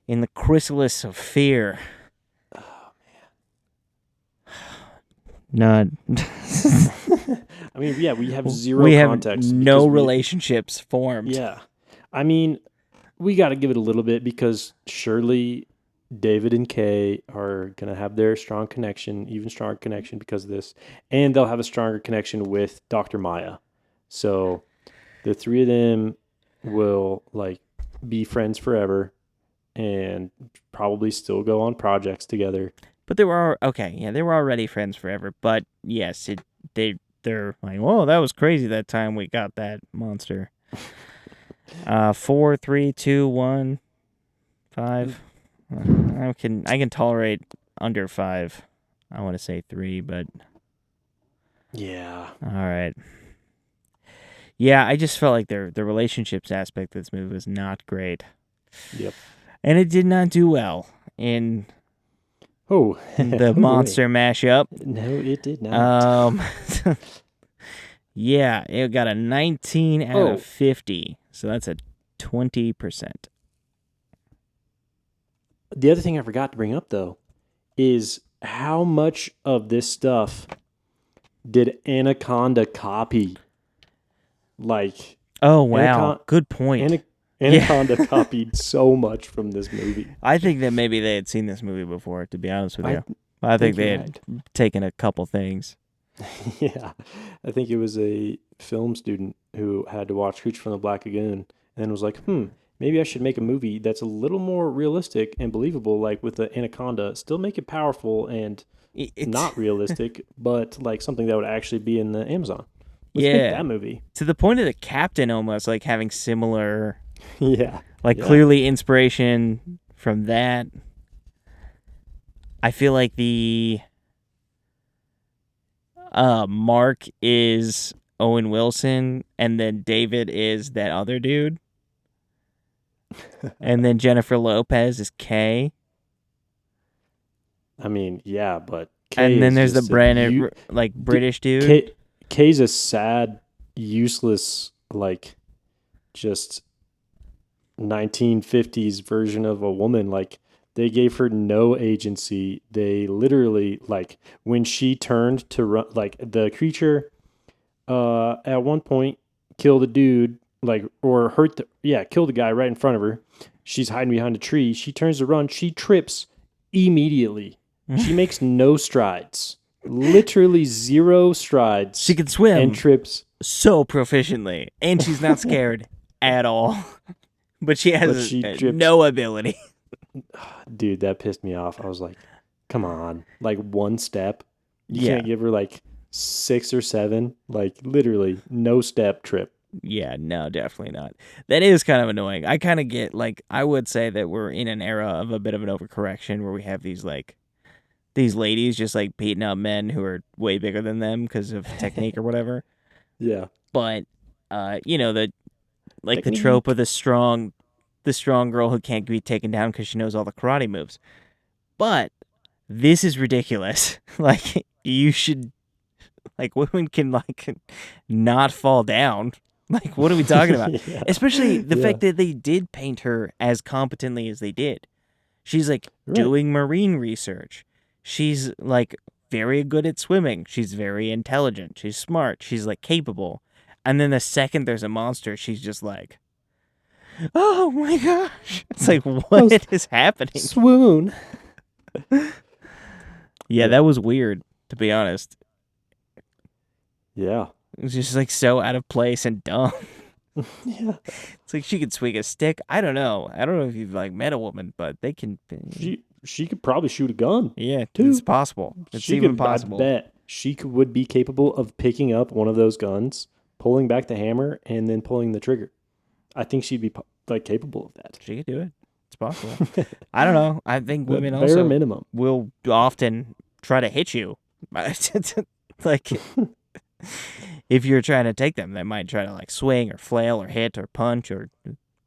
in the chrysalis of fear? Oh, None. I mean, yeah, we have zero We have context. no relationships formed. Yeah. I mean, we got to give it a little bit because surely David and Kay are going to have their even stronger connection because of this. And they'll have a stronger connection with Dr. Maya. So the three of them will like be friends forever and probably still go on projects together. But they were they were already friends forever. But yes, they're like, whoa, that was crazy that time we got that monster. 4, 3, 2, 1, 5. I can tolerate under 5. I want to say 3, but yeah. All right. Yeah, I just felt like the relationships aspect of this movie was not great. Yep. And it did not do well in the monster mashup. No, it did not. Yeah, it got a 19 out of 50. So that's a 20%. The other thing I forgot to bring up, though, is how much of this stuff did Anaconda copy? Like, oh, wow. Good point. Anaconda copied so much from this movie. I think that maybe they had seen this movie before, to be honest with you. I think they had taken a couple things. Yeah. I think it was a film student who had to watch Hooch from the Black Lagoon and was like, maybe I should make a movie that's a little more realistic and believable, like with the Anaconda. Still make it powerful and not realistic, but like something that would actually be in the Amazon. Let's make that movie. To the point of the captain almost like having similar... Yeah. Clearly inspiration from that. I feel like the... Mark is Owen Wilson, and then David is that other dude. And then Jennifer Lopez is Kay. I mean, yeah, but Kay and then there's the Brandon, British dude. Kay's a sad, useless, like, just 1950s version of a woman. Like, they gave her no agency. They literally, like, when she turned to run, like, the creature at one point killed a dude, like, or killed a guy right in front of her. She's hiding behind a tree. She turns to run. She trips immediately. She makes no strides. Literally 0 strides. She can swim. And trips so proficiently. And she's not scared at all. But she has no ability. Dude, that pissed me off. I was like, come on. Like, one step. You can't give her like 6 or 7. Like, literally, no step trip. Yeah, no, definitely not. That is kind of annoying. I kind of get, like, I would say that we're in an era of a bit of an overcorrection where we have these ladies just, like, beating up men who are way bigger than them because of technique or whatever. Yeah. But, the trope of the strong girl who can't be taken down because she knows all the karate moves. But this is ridiculous. Like, you should, like, women can, like, not fall down. Like, what are we talking about? Yeah. Especially the fact that they did paint her as competently as they did. She's, like, doing marine research. She's, like, very good at swimming. She's very intelligent. She's smart. She's, like, capable. And then the second there's a monster, she's just like, oh my gosh. It's like, what is happening? Swoon. Yeah, that was weird, to be honest. Yeah. It was just, like, so out of place and dumb. Yeah. It's like she could swing a stick. I don't know. I don't know if you've, like, met a woman, but they can... She could probably shoot a gun. Yeah, too. It's possible. It's even possible. I bet she would be capable of picking up one of those guns, pulling back the hammer, and then pulling the trigger. I think she'd be, like, capable of that. She could do it. It's possible. I don't know. I think women bare also minimum will often try to hit you. Like, if you're trying to take them, they might try to, like, swing or flail or hit or punch or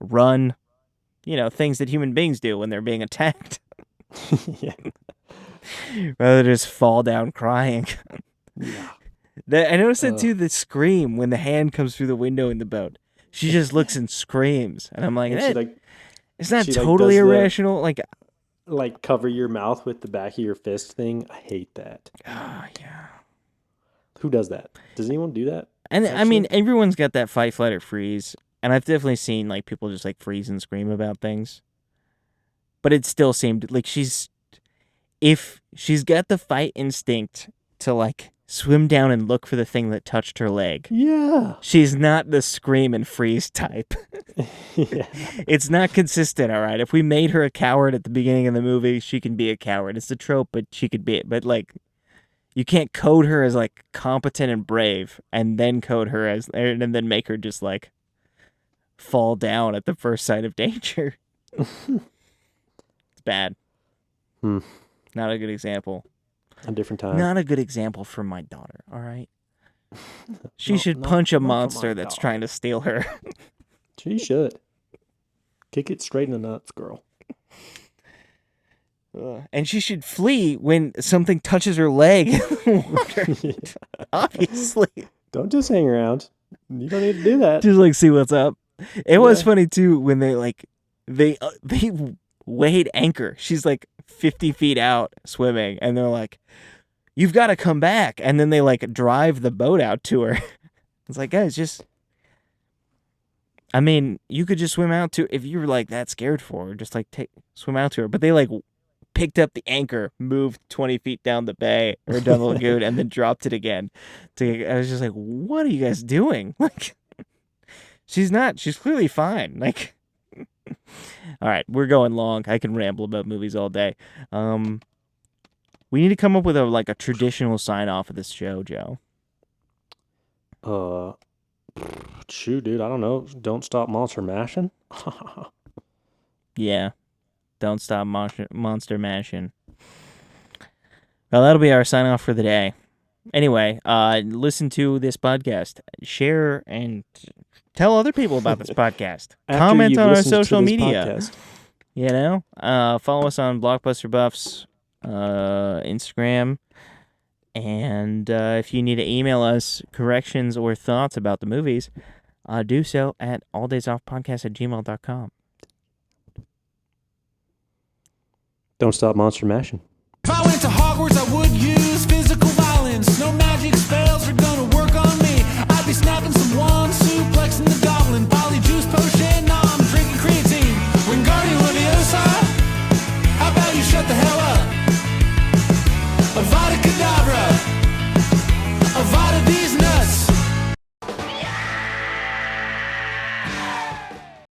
run. Things that human beings do when they're being attacked. Yeah. Rather than just fall down crying. Yeah. I noticed that too, the scream when the hand comes through the window in the boat. She just looks and screams. And I'm like, it's not totally irrational. Like cover your mouth with the back of your fist thing. I hate that. Oh, yeah. Who does that? Does anyone do that? And actually? I mean, everyone's got that fight, flight, or freeze. And I've definitely seen, like, people just, like, freeze and scream about things. but it still seemed like if she's got the fight instinct to like swim down and look for the thing that touched her leg. Yeah. She's not the scream and freeze type. Yeah. It's not consistent, all right? If we made her a coward at the beginning of the movie, she can be a coward. It's a trope, but she could be it. But, like, you can't code her as, like, competent and brave and then code her as, and then make her just, like, fall down at the first sign of danger. It's bad. Not a good example. A different time. Not a good example for my daughter, all right? She should punch a monster that's trying to steal her. She should. Kick it straight in the nuts, girl. And she should flee when something touches her leg in the water. Obviously. Don't just hang around. You don't need to do that. Just like see what's up. It was funny too when they weighed anchor. She's like 50 feet out swimming, and they're like, "You've got to come back." And then they like drive the boat out to her. It's like, guys, just. I mean, you could just swim out to if you were like that scared for her. Just like swim out to her, but they like picked up the anchor, moved 20 feet down the bay or down the lagoon, and then dropped it again. I was just like, "What are you guys doing?" Like, she's clearly fine. Like. All right, we're going long. I can ramble about movies all day. We need to come up with a traditional sign off of this show, Joe. Shoot, dude, I don't know. Don't stop monster mashing. Yeah, don't stop monster mashing. Well, that'll be our sign off for the day. Anyway, listen to this podcast, share, and tell other people about this podcast. Comment on our social media. Podcast. You know, follow us on Blockbuster Buffs, Instagram, and if you need to email us corrections or thoughts about the movies, do so at alldaysoffpodcast@gmail.com. Don't stop monster mashing. If I went to Hogwarts, I would use physical violence. No magic spells are gonna work on me. I'd be snapping some wands, suplexing the goblin, polyjuice potion. Nah, I'm drinking creatine. Wingardium Leviosa. How about you shut the hell up? Avada Kedavra.